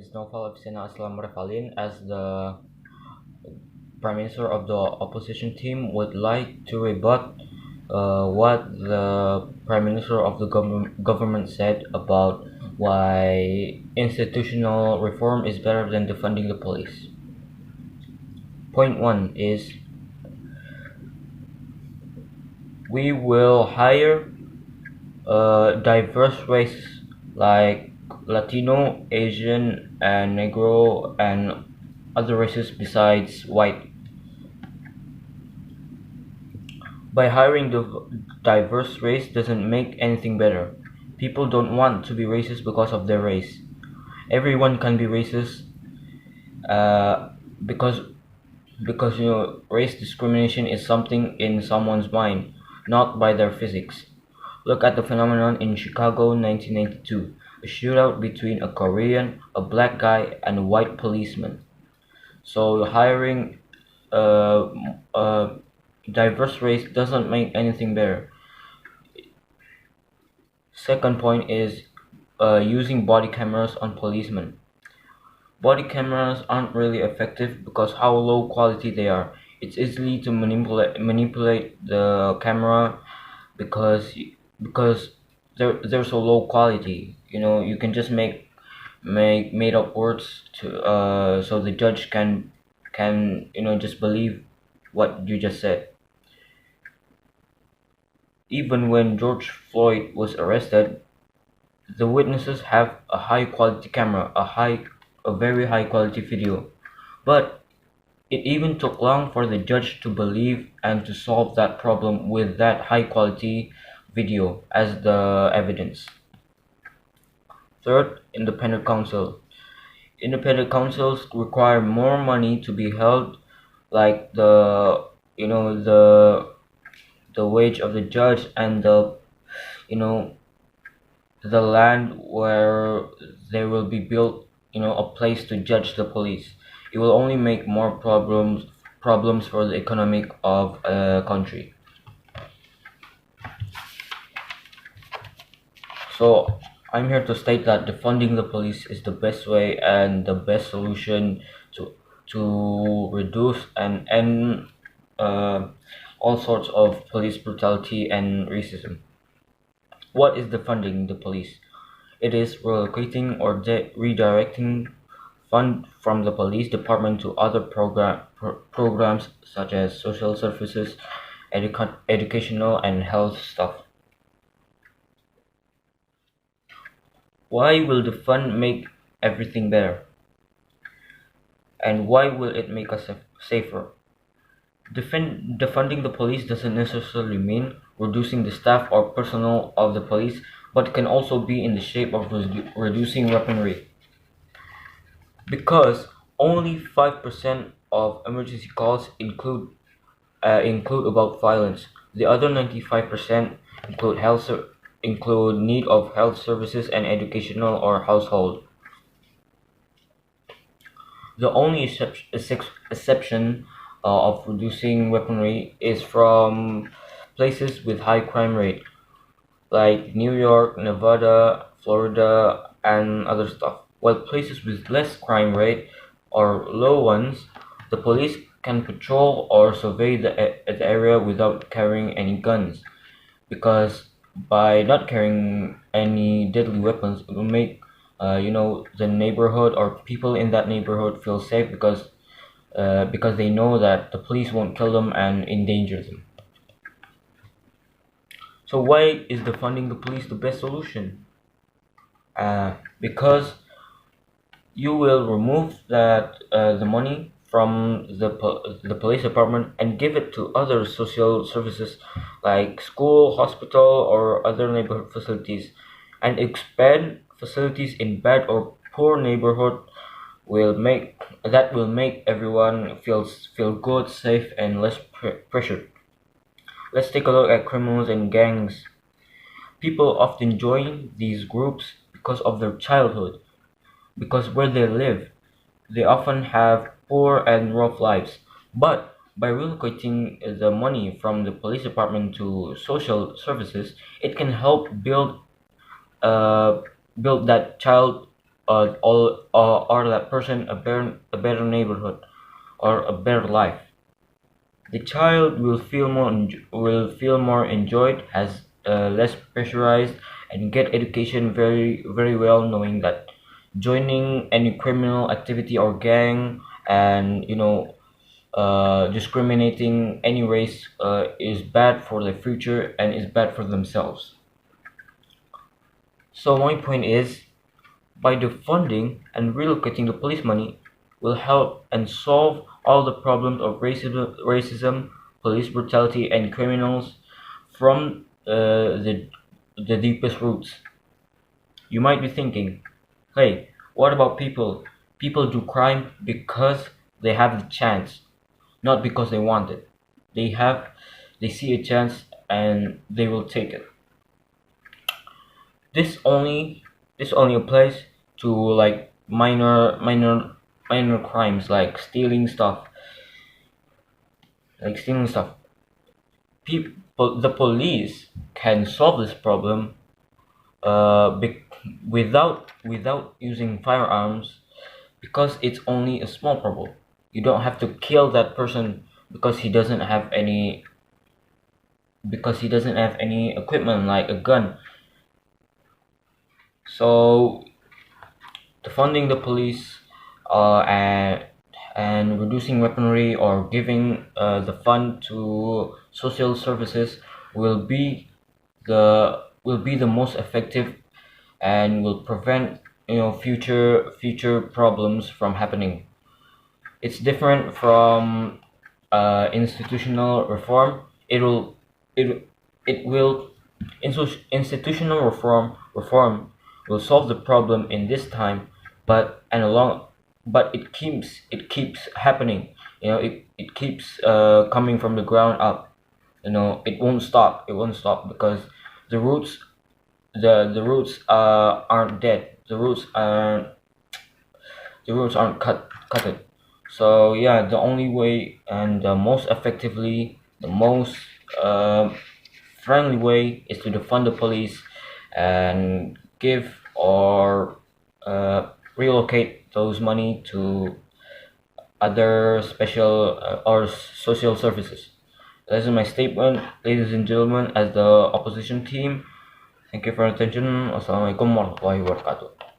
is Naufal Avicenna Aslam Revalin. As the Prime Minister of the opposition team, would like to rebut what the Prime Minister of the government said about why institutional reform is better than defunding the police. Point one is we will hire diverse races like Latino, Asian, and Negro, and other races besides white. By hiring the diverse race doesn't make anything better. People don't want to be racist because of their race. Everyone can be racist uh, because race discrimination is something in someone's mind, not by their physics. Look at the phenomenon in Chicago 1992, a shootout between a Korean, a black guy, and a white policeman. So hiring a diverse race doesn't make anything better. Second point is using body cameras on policemen. Body cameras aren't really effective because how low quality they are. It's easily to manipulate the camera because they're so low quality. You can just make made up words to so the judge can just believe what you just said. Even when George Floyd was arrested, the witnesses have a high quality camera, a very high quality video. But it even took long for the judge to believe and to solve that problem with that high quality video as the evidence. Third, independent counsel. Independent counsels require more money to be held, like the wage of the judge and the land where there will be built a place to judge the police. It will only make more problems for the economic of a country. So I'm here to state that defunding the police is the best way and the best solution to reduce and end all sorts of police brutality and racism. What is defunding the police? It is relocating or redirecting fund from the police department to other programs such as social services, educational, and health stuff. Why will the fund make everything better? And why will it make us safer? Defunding the police doesn't necessarily mean reducing the staff or personnel of the police, but can also be in the shape of reducing weaponry. Because only 5% of emergency calls include about violence. The other 95% include need of health services and educational or household. The only exception of reducing weaponry is from places with high crime rate, like New York, Nevada, Florida, and other stuff. While places with less crime rate or low ones, the police can patrol or survey the area without carrying any guns, because by not carrying any deadly weapons, it will make the neighborhood or people in that neighborhood feel safe because they know that the police won't kill them and endanger them. So why is defunding the police the best solution? Because you will remove the money from the police department and give it to other social services like school, hospital, or other neighborhood facilities, and expand facilities in bad or poor neighborhood will make everyone feel good, safe, and less pressured. Let's take a look at criminals and gangs. People often join these groups because of their childhood, because where they live, they often have poor and rough lives. But by relocating the money from the police department to social services, it can help build that child or that person a better neighborhood or a better life. The child will feel more enjoyed, has less pressurized, and get education very very well, knowing that joining any criminal activity or gang and discriminating any race is bad for their future and is bad for themselves. So my point is, by defunding and relocating the police money will help and solve all the problems of racism, police brutality, and criminals from the deepest roots. You might be thinking, hey, what about people? People do crime because they have the chance, not because they want it. They see a chance and they will take it. This only this only applies to like minor crimes like stealing stuff. Like stealing stuff. The police can solve this problem without using firearms because it's only a small problem. You don't have to kill that person because he doesn't have any equipment like a gun. So defunding the police and reducing weaponry or giving the fund to social services will be the most effective and will prevent future problems from happening. It's different from institutional reform. It will institutional reform will solve the problem in this time, but it keeps happening. It keeps coming from the ground up. It won't stop because the roots aren't dead. The roots aren't cut it. So yeah, the only way and the most effectively, the most friendly way is to defund the police and give or relocate those money to other special or social services. That is my statement, ladies and gentlemen, as the opposition team. Thank you for your attention. Wassalamualaikum warahmatullahi wabarakatuh.